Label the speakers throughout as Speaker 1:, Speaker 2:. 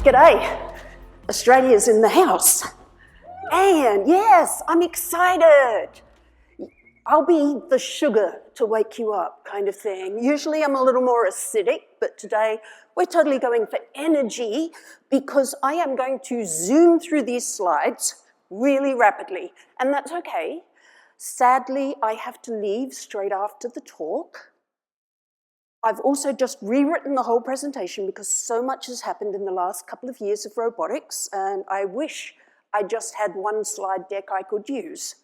Speaker 1: G'day, Australia's in the house. And yes, I'm excited. I'll be the sugar to wake you up kind of thing. Usually I'm a little more acidic, but today we're totally going for energy because I am going to zoom through these slides really rapidly, and that's okay. Sadly, I have to leave straight after the talk. I've also just rewritten the whole presentation because so much has happened in the last couple of years of robotics, and I wish I just had one slide deck I could use.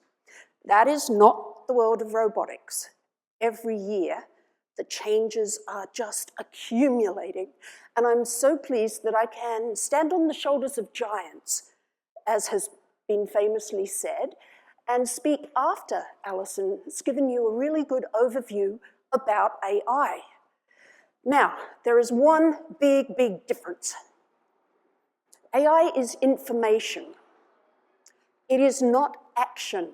Speaker 1: That is not the world of robotics. Every year, the changes are just accumulating, and I'm so pleased that I can stand on the shoulders of giants, as has been famously said, and speak after Alison has given you a really good overview about AI. Now, there is one big difference. AI is information. It is not action.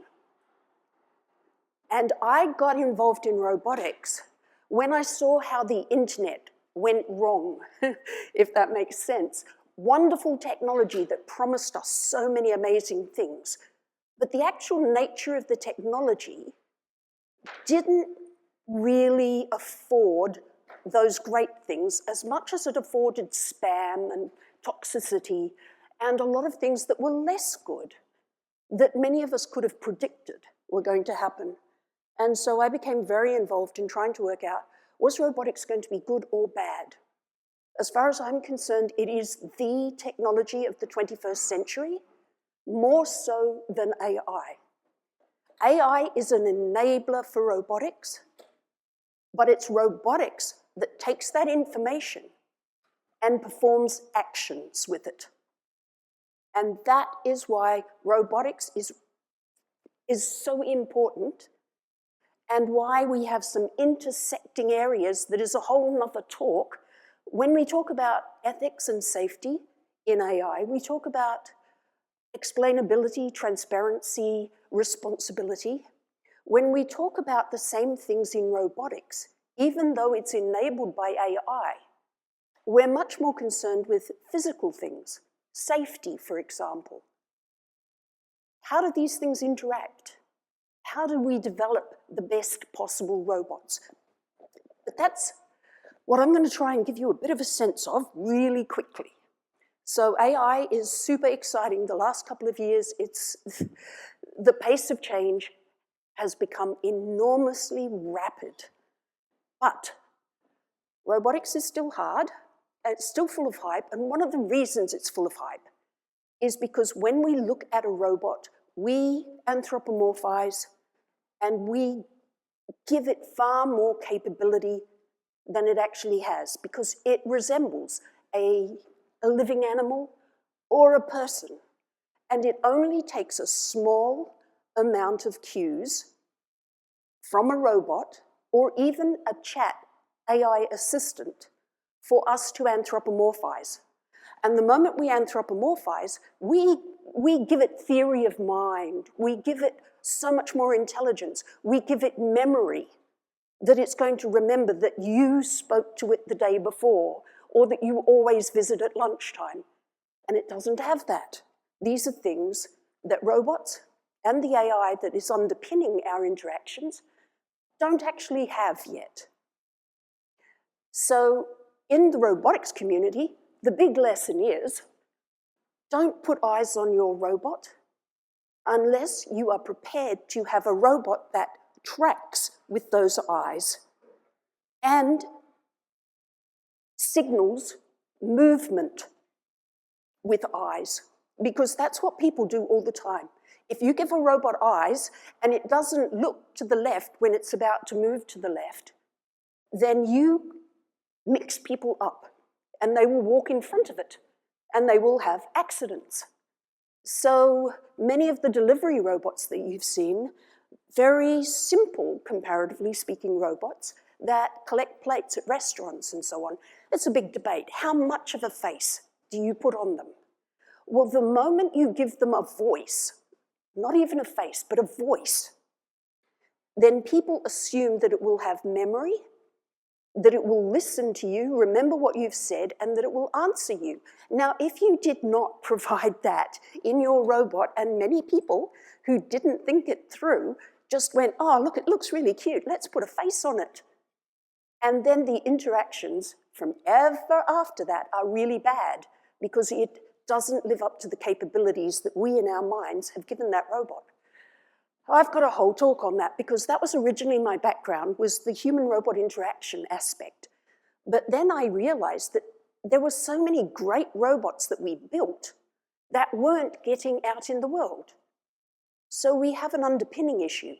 Speaker 1: And I got involved in robotics when I saw how the internet went wrong, if that makes sense. Wonderful technology that promised us so many amazing things, but the actual nature of the technology didn't really afford those great things as much as it afforded spam and toxicity and a lot of things that were less good that many of us could have predicted were going to happen. And so I became very involved in trying to work out, was robotics going to be good or bad? As far as I'm concerned, it is the technology of the 21st century, more so than AI. AI is an enabler for robotics, but it's robotics that takes that information and performs actions with it. And that is why robotics is so important and why we have some intersecting areas that is a whole nother talk. When we talk about ethics and safety in AI, we talk about explainability, transparency, responsibility. When we talk about the same things in robotics, even though it's enabled by AI, we're much more concerned with physical things, safety, for example. How do these things interact? How do we develop the best possible robots? But that's what I'm going to try and give you a bit of a sense of really quickly. So AI is super exciting. The last couple of years, the pace of change has become enormously rapid. But robotics is still hard, and it's still full of hype, and one of the reasons it's full of hype is because when we look at a robot, we anthropomorphize and we give it far more capability than it actually has because it resembles a living animal or a person, and it only takes a small amount of cues from a robot or even a chat AI assistant for us to anthropomorphize. And the moment we anthropomorphize, we give it theory of mind, we give it so much more intelligence, we give it memory that it's going to remember that you spoke to it the day before or that you always visit at lunchtime. And it doesn't have that. These are things that robots and the AI that is underpinning our interactions don't actually have yet. So in the robotics community, the big lesson is, don't put eyes on your robot unless you are prepared to have a robot that tracks with those eyes and signals movement with eyes, because that's what people do all the time. If you give a robot eyes and it doesn't look to the left when it's about to move to the left, then you mix people up and they will walk in front of it and they will have accidents. So many of the delivery robots that you've seen, very simple, comparatively speaking, robots that collect plates at restaurants and so on. It's a big debate. How much of a face do you put on them? Well, the moment you give them a voice, not even a face, but a voice, then people assume that it will have memory that it will listen to you, remember what you've said, and that it will answer you. Now, if you did not provide that in your robot, and many people who didn't think it through just went, oh, look, it looks really cute, let's put a face on it. And then the interactions from ever after that are really bad because it doesn't live up to the capabilities that we in our minds have given that robot. I've got a whole talk on that because that was originally my background, was the human-robot interaction aspect. But then I realized that there were so many great robots that we built that weren't getting out in the world. So we have an underpinning issue.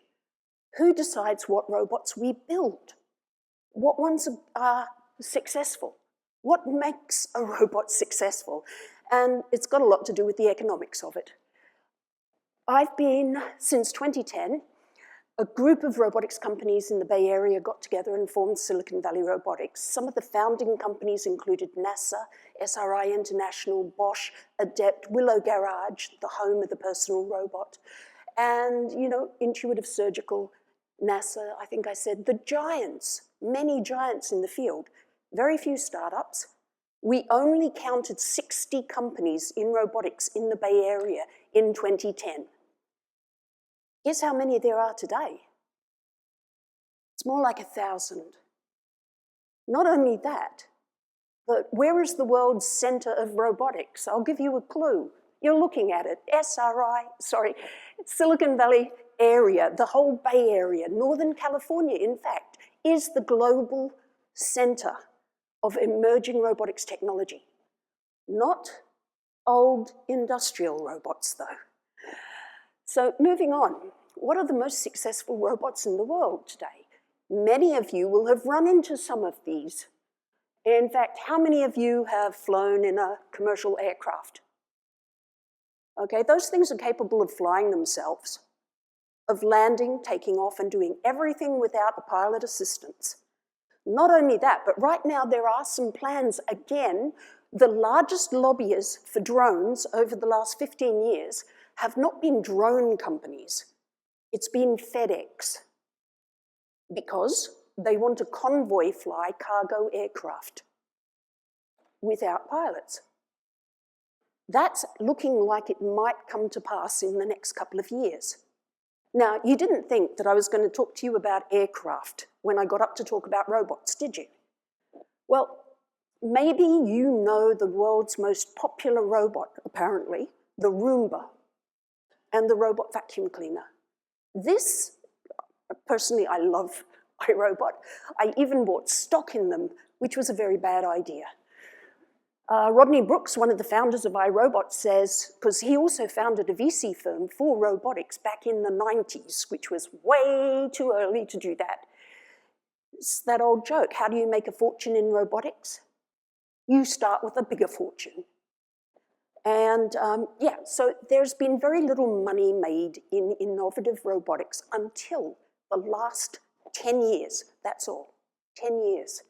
Speaker 1: Who decides what robots we build? What ones are successful? What makes a robot successful? And it's got a lot to do with the economics of it. I've been, since 2010, a group of robotics companies in the Bay Area got together and formed Silicon Valley Robotics. Some of the founding companies included NASA, SRI International, Bosch, Adept, Willow Garage, the home of the personal robot, and, you know, Intuitive Surgical, NASA, I think I said, the giants, many giants in the field, very few startups. We only counted 60 companies in robotics in the Bay Area in 2010. Guess how many there are today? It's more like 1,000. Not only that, but where is the world's center of robotics? I'll give you a clue. You're looking at it. Silicon Valley area, the whole Bay Area, Northern California, in fact, is the global center of emerging robotics technology. Not old industrial robots, though. So moving on, what are the most successful robots in the world today? Many of you will have run into some of these. In fact, how many of you have flown in a commercial aircraft? Okay, those things are capable of flying themselves, of landing, taking off, and doing everything without a pilot assistance. Not only that, but right now there are some plans, again, the largest lobbyists for drones over the last 15 years have not been drone companies. It's been FedEx, because they want to convoy fly cargo aircraft without pilots. That's looking like it might come to pass in the next couple of years. Now, you didn't think that I was going to talk to you about aircraft when I got up to talk about robots, did you? Well, maybe you know the world's most popular robot, apparently, the Roomba, and the robot vacuum cleaner. This, personally, I love iRobot. I even bought stock in them, which was a very bad idea. Rodney Brooks, one of the founders of iRobot, says, because he also founded a VC firm for robotics back in the 90s, which was way too early to do that. It's that old joke, how do you make a fortune in robotics? You start with a bigger fortune. And yeah, so there's been very little money made in innovative robotics until the last 10 years, that's all, 10 years.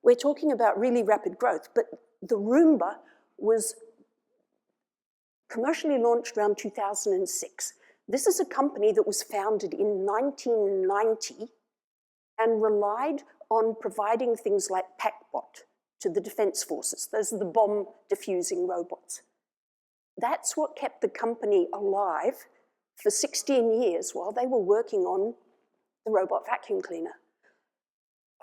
Speaker 1: We're talking about really rapid growth, but the Roomba was commercially launched around 2006. This is a company that was founded in 1990 and relied on providing things like PackBot to the defense forces. Those are the bomb diffusing robots. That's what kept the company alive for 16 years while they were working on the robot vacuum cleaner.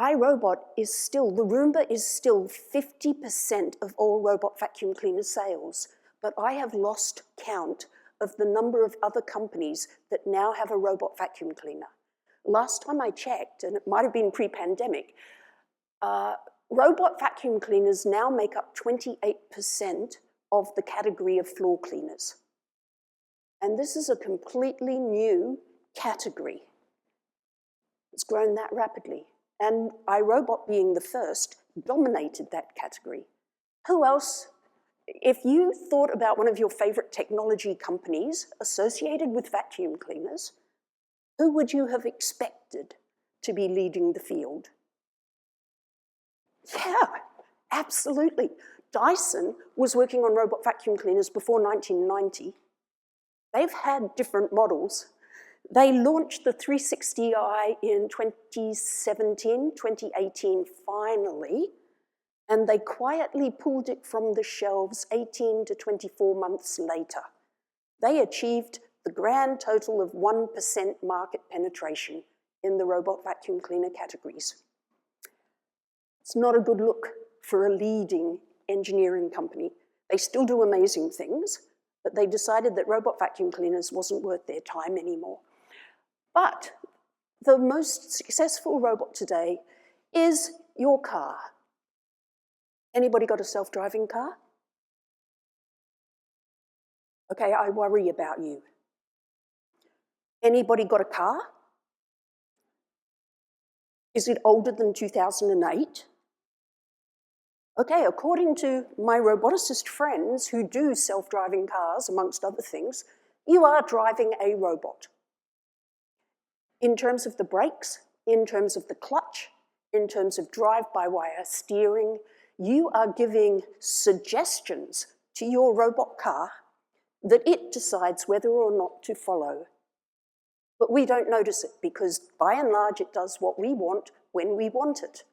Speaker 1: iRobot is still, the Roomba is still 50% of all robot vacuum cleaner sales, but I have lost count of the number of other companies that now have a robot vacuum cleaner. Last time I checked, and it might have been pre-pandemic, robot vacuum cleaners now make up 28% of the category of floor cleaners. And this is a completely new category. It's grown that rapidly. And iRobot, being the first, dominated that category. Who else, if you thought about one of your favorite technology companies associated with vacuum cleaners, who would you have expected to be leading the field? Yeah, absolutely. Dyson was working on robot vacuum cleaners before 1990. They've had different models. They launched the 360i in 2017, 2018 finally, and they quietly pulled it from the shelves 18 to 24 months later. They achieved the grand total of 1% market penetration in the robot vacuum cleaner categories. It's not a good look for a leading engineering company. They still do amazing things, but they decided that robot vacuum cleaners wasn't worth their time anymore. But the most successful robot today is your car. Anybody got a self-driving car? Okay, I worry about you. Anybody got a car? Is it older than 2008? Okay, according to my roboticist friends who do self-driving cars, amongst other things, you are driving a robot. In terms of the brakes, in terms of the clutch, in terms of drive-by-wire steering, you are giving suggestions to your robot car that it decides whether or not to follow. But we don't notice it because, by and large, it does what we want when we want it.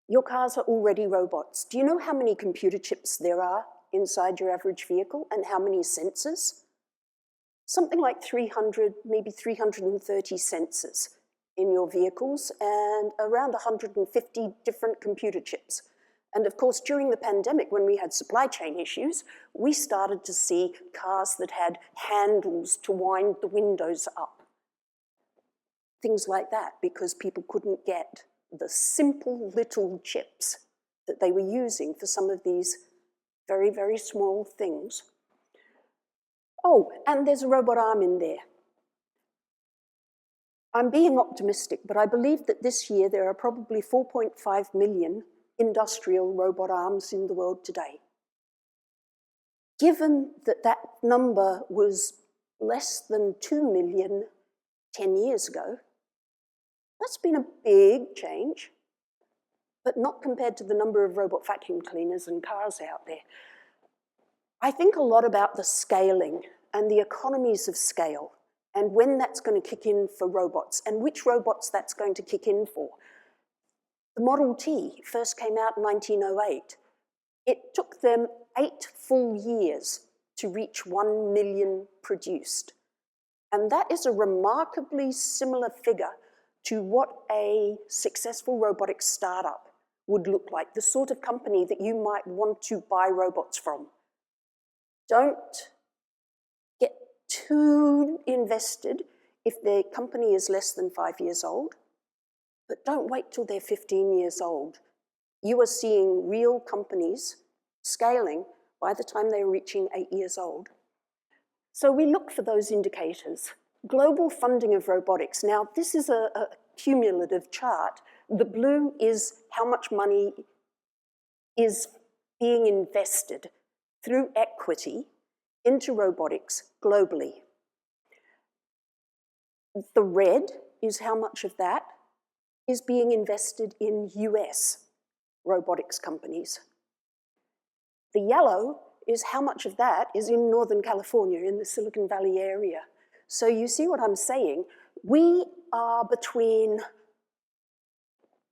Speaker 1: Your cars are already robots. Do you know how many computer chips there are inside your average vehicle and how many sensors? Something like 300, maybe 330 sensors in your vehicles and around 150 different computer chips. And of course, during the pandemic, when we had supply chain issues, we started to see cars that had handles to wind the windows up. Things like that, because people couldn't get the simple little chips that they were using for some of these very, very small things. Oh, and there's a robot arm in there. I'm being optimistic, but I believe that this year there are probably 4.5 million industrial robot arms in the world today. Given that that number was less than 2 million 10 years ago, that's been a big change, but not compared to the number of robot vacuum cleaners and cars out there. I think a lot about the scaling and the economies of scale and when that's going to kick in for robots and which robots that's going to kick in for. The Model T first came out in 1908. It took them 8 full years to reach 1 million produced. And that is a remarkably similar figure to what a successful robotics startup would look like, the sort of company that you might want to buy robots from. Don't get too invested if their company is less than 5 years old, but don't wait till they're 15 years old. You are seeing real companies scaling by the time they're reaching 8 years old. So we look for those indicators. Global funding of robotics. Now, this is a cumulative chart. The blue is how much money is being invested through equity into robotics globally. The red is how much of that is being invested in US robotics companies. The yellow is how much of that is in Northern California, in the Silicon Valley area. So you see what I'm saying? We are between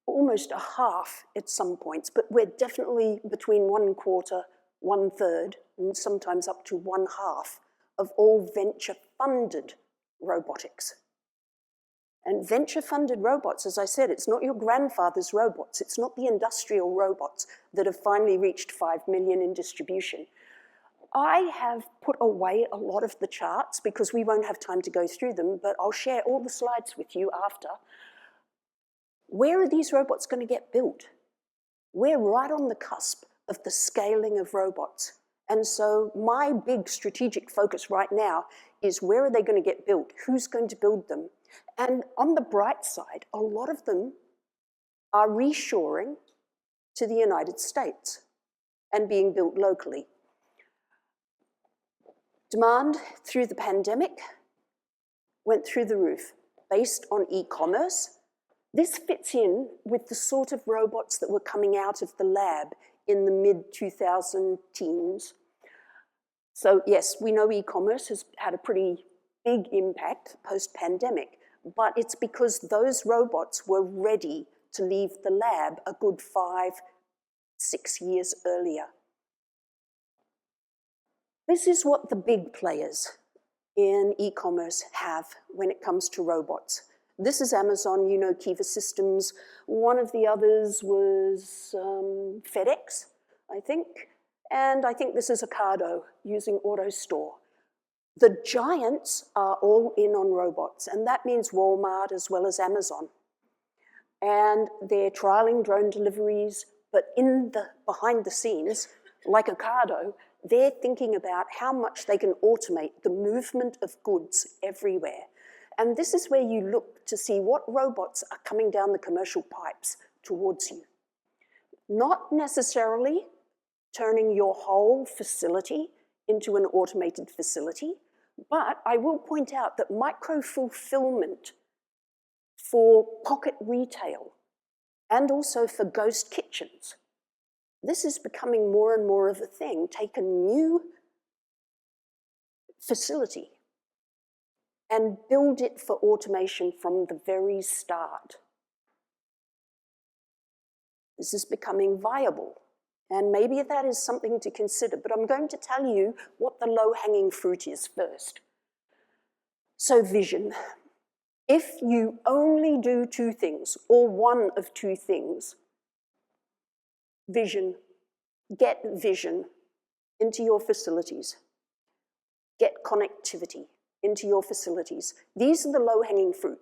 Speaker 1: almost a half at some points, but we're definitely between 1/4, 1/3, and sometimes up to 1/2 of all venture-funded robotics. And venture-funded robots, as I said, it's not your grandfather's robots. It's not the industrial robots that have finally reached 5 million in distribution. I have put away a lot of the charts because we won't have time to go through them, but I'll share all the slides with you after. Where are these robots going to get built? We're right on the cusp of the scaling of robots. And so my big strategic focus right now is where are they going to get built? Who's going to build them? And on the bright side, a lot of them are reshoring to the United States and being built locally. Demand through the pandemic went through the roof based on e-commerce. This fits in with the sort of robots that were coming out of the lab in the mid-2000 teens. So yes, we know e-commerce has had a pretty big impact post-pandemic, but it's because those robots were ready to leave the lab a good 5, 6 years earlier. This is what the big players in e-commerce have when it comes to robots. This is Amazon, you know, Kiva Systems. One of the others was FedEx, I think. And I think this is Ocado using AutoStore. The giants are all in on robots, and that means Walmart as well as Amazon. And they're trialing drone deliveries, but behind the scenes, like Ocado, they're thinking about how much they can automate the movement of goods everywhere. And this is where you look to see what robots are coming down the commercial pipes towards you. Not necessarily turning your whole facility into an automated facility, but I will point out that micro-fulfillment for pocket retail and also for ghost kitchens, this is becoming more and more of a thing. Take a new facility and build it for automation from the very start. This is becoming viable, and maybe that is something to consider, but I'm going to tell you what the low-hanging fruit is first. So vision. If you only do 2 things, or one of 2 things, vision, get vision into your facilities, get connectivity into your facilities. These are the low-hanging fruit.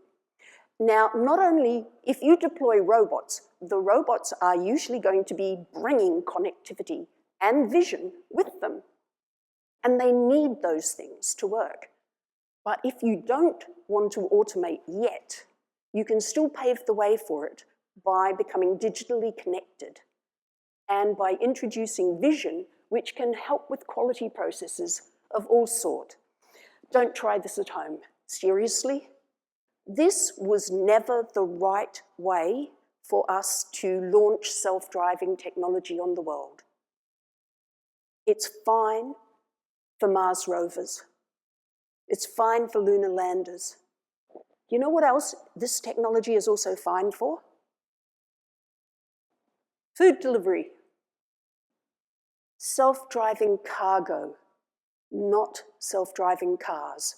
Speaker 1: Now, not only, if you deploy robots, the robots are usually going to be bringing connectivity and vision with them, and they need those things to work. But if you don't want to automate yet, you can still pave the way for it by becoming digitally connected and by introducing vision, which can help with quality processes of all sort. Don't try this at home. Seriously, this was never the right way for us to launch self-driving technology on the world. It's fine for Mars rovers. It's fine for lunar landers. You know what else this technology is also fine for? Food delivery. Self-driving cargo, not self-driving cars.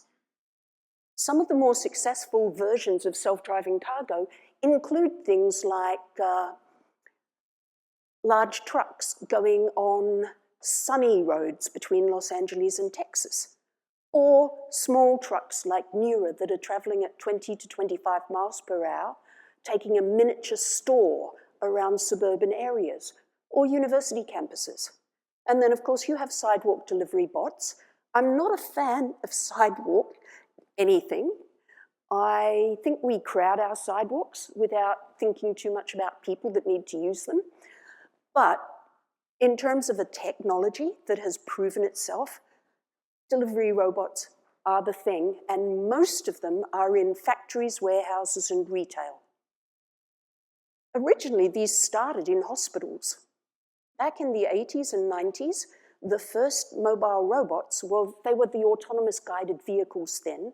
Speaker 1: Some of the more successful versions of self-driving cargo include things like large trucks going on sunny roads between Los Angeles and Texas, or small trucks like Nura that are traveling at 20 to 25 miles per hour, taking a miniature store around suburban areas or university campuses. And then, of course, you have sidewalk delivery bots. I'm not a fan of sidewalk anything. I think we crowd our sidewalks without thinking too much about people that need to use them. But in terms of a technology that has proven itself, delivery robots are the thing, and most of them are in factories, warehouses, and retail. Originally, these started in hospitals. Back in the 80s and 90s, the first mobile robots, well, they were the autonomous guided vehicles then.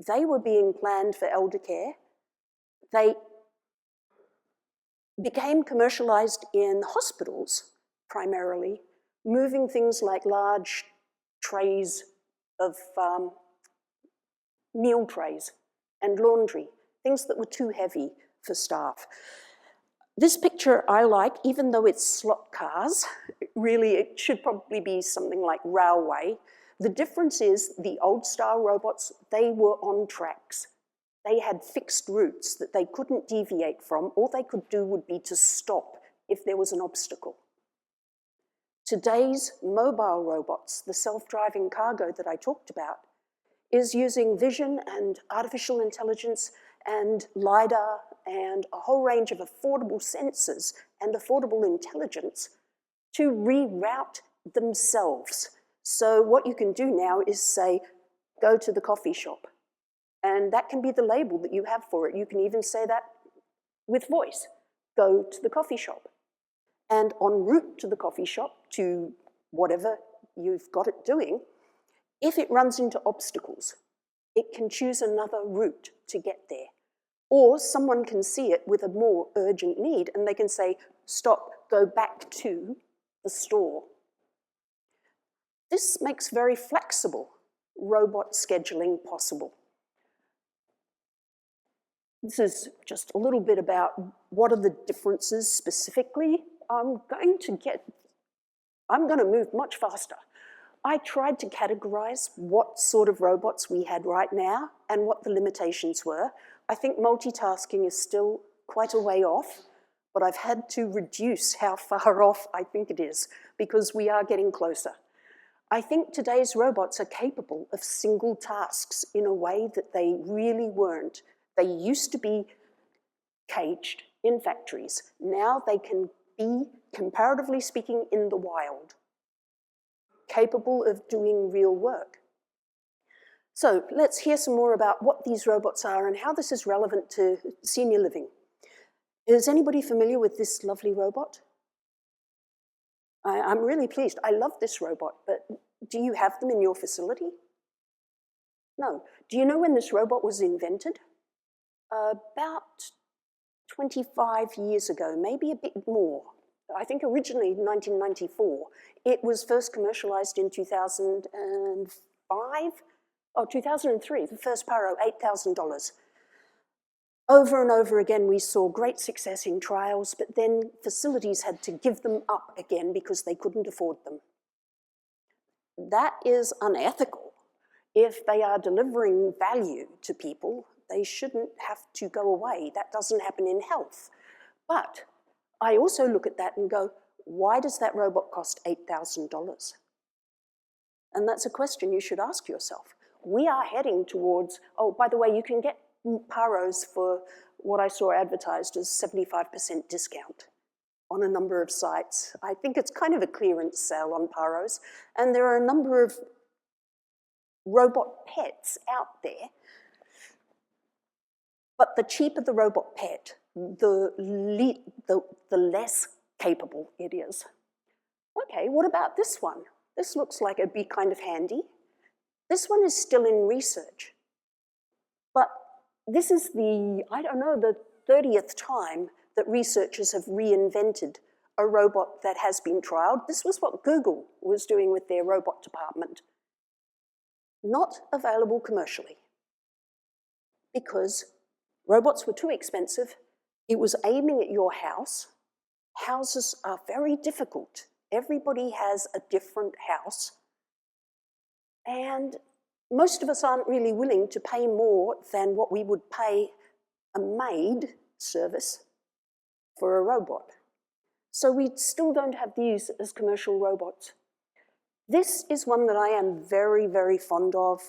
Speaker 1: They were being planned for elder care. They became commercialized in hospitals, primarily, moving things like large trays of meal trays and laundry, things that were too heavy for staff. This picture I like, even though it's slot cars, really it should probably be something like railway. The difference is the old style robots, they were on tracks. They had fixed routes that they couldn't deviate from. All they could do would be to stop if there was an obstacle. Today's mobile robots, the self-driving cargo that I talked about, is using vision and artificial intelligence and LiDAR and a whole range of affordable sensors and affordable intelligence to reroute themselves. So what you can do now is say, go to the coffee shop. And that can be the label that you have for it. You can even say that with voice, go to the coffee shop. And en route to the coffee shop, to whatever you've got it doing, if it runs into obstacles, it can choose another route to get there. Or someone can see it with a more urgent need and they can say, stop, go back to the store. This makes very flexible robot scheduling possible. This is just a little bit about what are the differences specifically. I'm going to move much faster. I tried to categorize what sort of robots we had right now and what the limitations were. I think multitasking is still quite a way off, but I've had to reduce how far off I think it is because we are getting closer. I think today's robots are capable of single tasks in a way that they really weren't. They used to be caged in factories. Now they can be, comparatively speaking, in the wild, capable of doing real work. So let's hear some more about what these robots are and how this is relevant to senior living. Is anybody familiar with this lovely robot? I'm really pleased. I love this robot, but do you have them in your facility? No. Do you know when this robot was invented? About 25 years ago, maybe a bit more. I think originally 1994. It was first commercialized in 2005, or 2003, the first Paro, $8,000. Over and over again, we saw great success in trials, but then facilities had to give them up again because they couldn't afford them. That is unethical. If they are delivering value to people, they shouldn't have to go away. That doesn't happen in health. But I also look at that and go, why does that robot cost $8,000? And that's a question you should ask yourself. We are heading towards, oh, by the way, you can get Paros for what I saw advertised as 75% discount on a number of sites. I think it's kind of a clearance sale on Paros. And there are a number of robot pets out there. But the cheaper the robot pet, the less capable it is. Okay, what about this one? This looks like it'd be kind of handy. This one is still in research. But this is the, I don't know, the 30th time that researchers have reinvented a robot that has been trialed. This was what Google was doing with their robot department. Not available commercially because robots were too expensive. It was aiming at your house. Houses are very difficult. Everybody has a different house. And most of us aren't really willing to pay more than what we would pay a maid service for a robot. So we still don't have these as commercial robots. This is one that I am very, very fond of.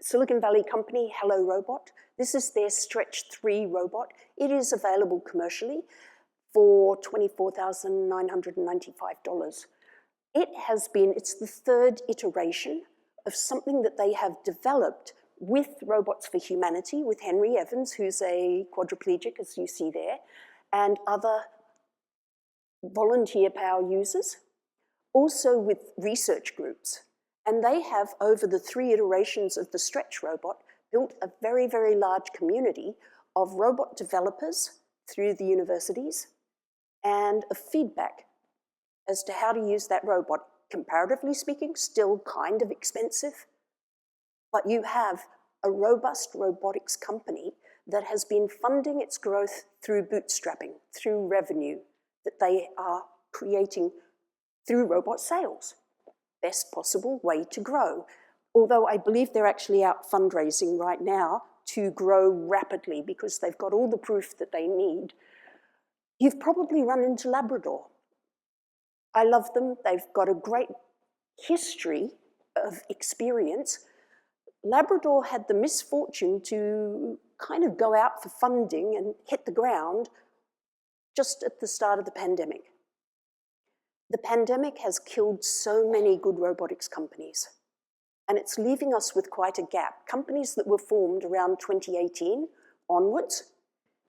Speaker 1: Silicon Valley company, Hello Robot. This is their Stretch 3 robot. It is available commercially for $24,995. It's the third iteration of something that they have developed with Robots for Humanity, with Henry Evans, who's a quadriplegic, as you see there, and other volunteer power users, also with research groups. And they have, over the 3 iterations of the Stretch robot, built a very, very large community of robot developers through the universities and of feedback as to how to use that robot. Comparatively speaking, still kind of expensive, but you have a robust robotics company that has been funding its growth through bootstrapping, through revenue that they are creating through robot sales. Best possible way to grow. Although I believe they're actually out fundraising right now to grow rapidly because they've got all the proof that they need. You've probably run into Labrador. I love them. They've got a great history of experience. Labrador had the misfortune to kind of go out for funding and hit the ground just at the start of the pandemic. The pandemic has killed so many good robotics companies, and it's leaving us with quite a gap. Companies that were formed around 2018 onwards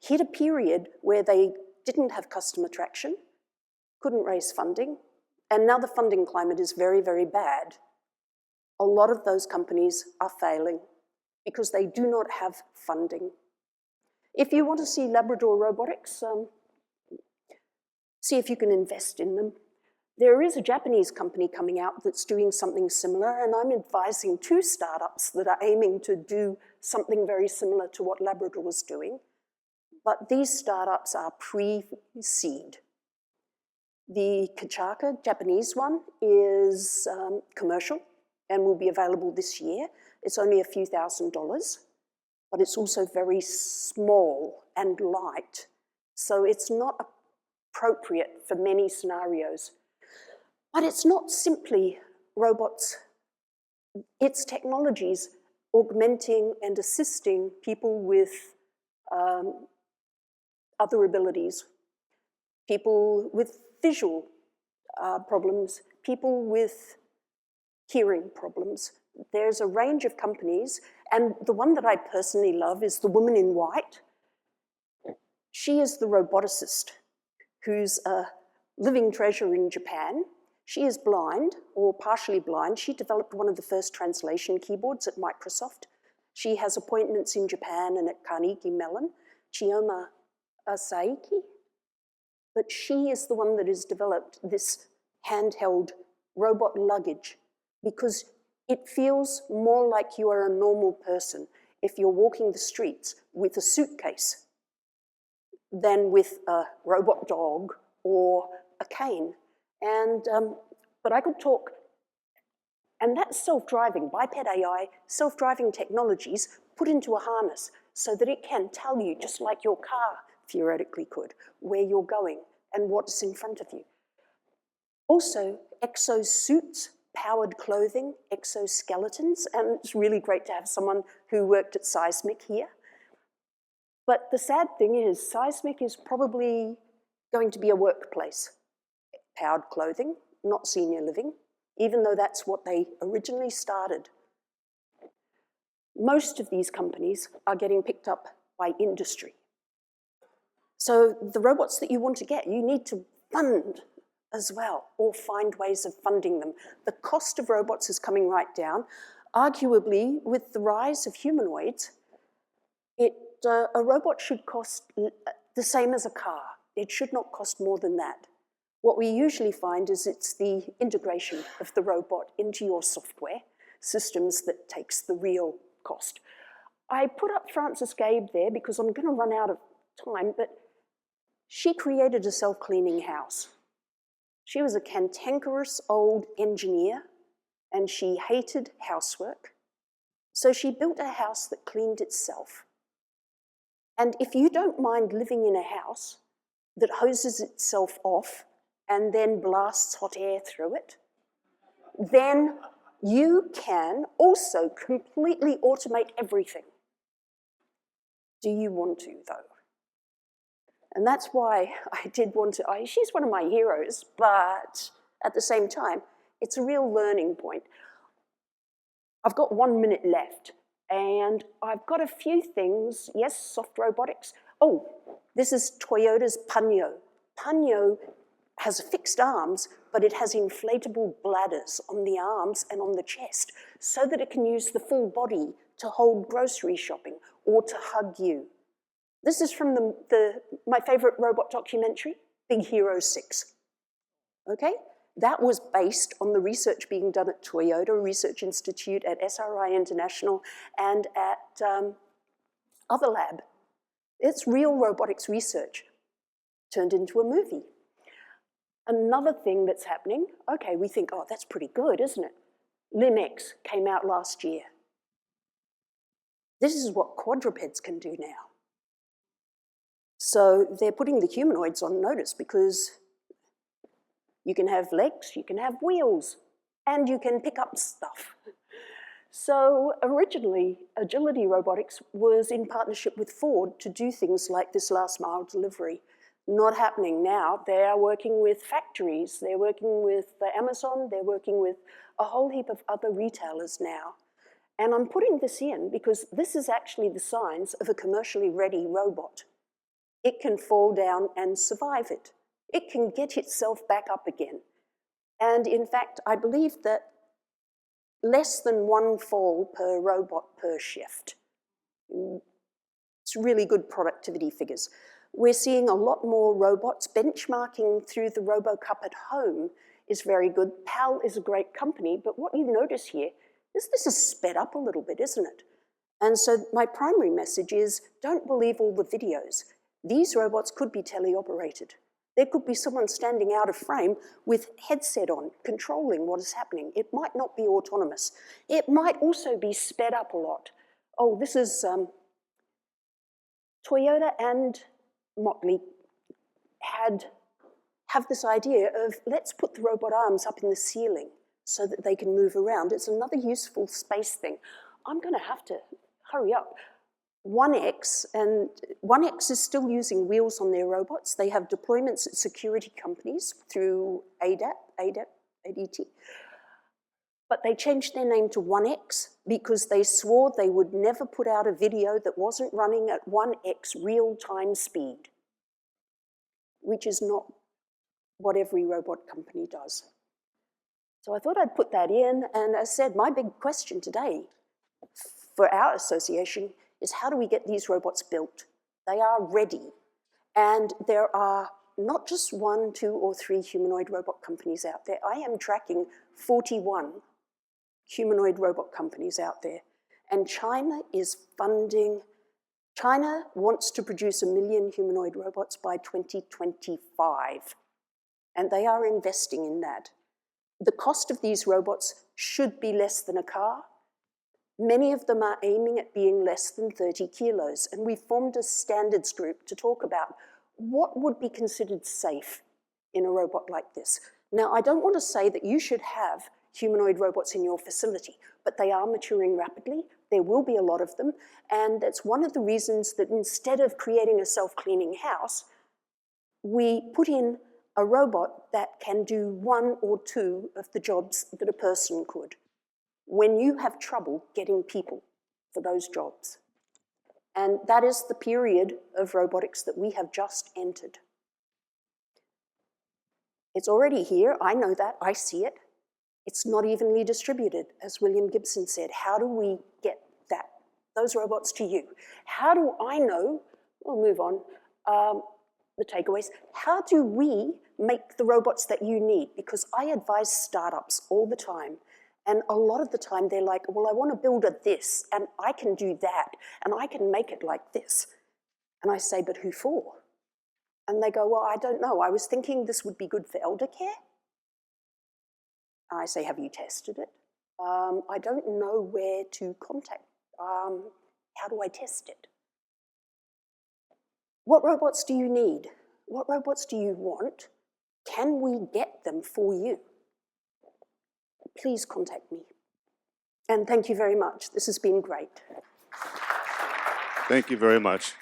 Speaker 1: hit a period where they didn't have customer traction, couldn't raise funding, and now the funding climate is very, very bad. A lot of those companies are failing. because they do not have funding. If you want to see Labrador Robotics, see if you can invest in them. There is a Japanese company coming out that's doing something similar, and I'm advising 2 startups that are aiming to do something very similar to what Labrador was doing. But these startups are pre-seed. The Kachaka, Japanese one, is commercial and will be available this year. It's only a few $1,000s, but it's also very small and light. So it's not appropriate for many scenarios. But it's not simply robots. It's technologies augmenting and assisting people with other abilities, people with visual problems, people with hearing problems. There's a range of companies, and the one that I personally love is the woman in white. She is the roboticist who's a living treasure in Japan. She is blind, or partially blind. She developed one of the first translation keyboards at Microsoft. She has appointments in Japan and at Carnegie Mellon, Chioma Asaiki. But she is the one that has developed this handheld robot luggage because it feels more like you are a normal person if you're walking the streets with a suitcase than with a robot dog or a cane. But I could talk, and that's self-driving, biped AI, self-driving technologies put into a harness so that it can tell you, just like your car theoretically could, where you're going and what's in front of you. Also, exosuits, powered clothing, exoskeletons, and it's really great to have someone who worked at Seismic here. But the sad thing is, Seismic is probably going to be a workplace. Powered clothing, not senior living, even though that's what they originally started. Most of these companies are getting picked up by industry. So the robots that you want to get, you need to fund as well, or find ways of funding them. The cost of robots is coming right down. Arguably, with the rise of humanoids, a robot should cost the same as a car. It should not cost more than that. What we usually find is it's the integration of the robot into your software systems that takes the real cost. I put up Frances Gabe there because I'm going to run out of time, but she created a self-cleaning house. She was a cantankerous old engineer, and she hated housework. So she built a house that cleaned itself. And if you don't mind living in a house that hoses itself off and then blasts hot air through it, then you can also completely automate everything. Do you want to, though? And that's why I did want to, she's one of my heroes, but at the same time, it's a real learning point. I've got 1 minute left, and I've got a few things. Yes, soft robotics. Oh, this is Toyota's Punyo. Punyo has fixed arms, but it has inflatable bladders on the arms and on the chest so that it can use the full body to hold grocery shopping or to hug you. This is from my favorite robot documentary, Big Hero 6. Okay? That was based on the research being done at Toyota Research Institute, at SRI International, and at Other Lab. It's real robotics research turned into a movie. Another thing that's happening, okay, we think, oh, that's pretty good, isn't it? LimX came out last year. This is what quadrupeds can do now. So they're putting the humanoids on notice because you can have legs, you can have wheels, and you can pick up stuff. So originally, Agility Robotics was in partnership with Ford to do things like this last mile delivery. Not happening now. They are working with factories, they're working with Amazon, they're working with a whole heap of other retailers now. And I'm putting this in because this is actually the signs of a commercially ready robot. It can fall down and survive it. It can get itself back up again. And in fact, I believe that less than 1 fall per robot per shift. It's really good productivity figures. We're seeing a lot more robots. Benchmarking through the RoboCup at home is very good. PAL is a great company, but what you notice here is this is sped up a little bit, isn't it? And so my primary message is, don't believe all the videos. These robots could be teleoperated. There could be someone standing out of frame with headset on, controlling what is happening. It might not be autonomous. It might also be sped up a lot. Oh, this is Toyota and Motley have this idea of, let's put the robot arms up in the ceiling so that they can move around. It's another useful space thing. I'm going to have to hurry up. 1X, and 1X is still using wheels on their robots. They have deployments at security companies through ADT. But they changed their name to 1X because they swore they would never put out a video that wasn't running at 1X real-time speed, which is not what every robot company does. So I thought I'd put that in, and as I said, my big question today for our association is, how do we get these robots built? They are ready, and there are not just 1, 2, or 3 humanoid robot companies out there. I am tracking 41 humanoid robot companies out there, and China is funding. China wants to produce 1 million humanoid robots by 2025, and they are investing in that. The cost of these robots should be less than a car. Many of them are aiming at being less than 30 kilos, and we formed a standards group to talk about what would be considered safe in a robot like this. Now, I don't want to say that you should have humanoid robots in your facility, but they are maturing rapidly. There will be a lot of them, and that's one of the reasons that instead of creating a self-cleaning house, we put in a robot that can do 1 or 2 of the jobs that a person could, when you have trouble getting people for those jobs. And that is the period of robotics that we have just entered. It's already here, I know that, I see it. It's not evenly distributed, as William Gibson said. How do we get those robots to you? How do I know, we'll move on, the takeaways. How do we make the robots that you need? Because I advise startups all the time, and a lot of the time they're like, well, I want to build a this, and I can do that, and I can make it like this. And I say, but who for? And they go, well, I don't know. I was thinking this would be good for elder care. And I say, have you tested it? I don't know where to contact. How do I test it? What robots do you need? What robots do you want? Can we get them for you? Please contact me. And thank you very much. This has been great.
Speaker 2: Thank you very much.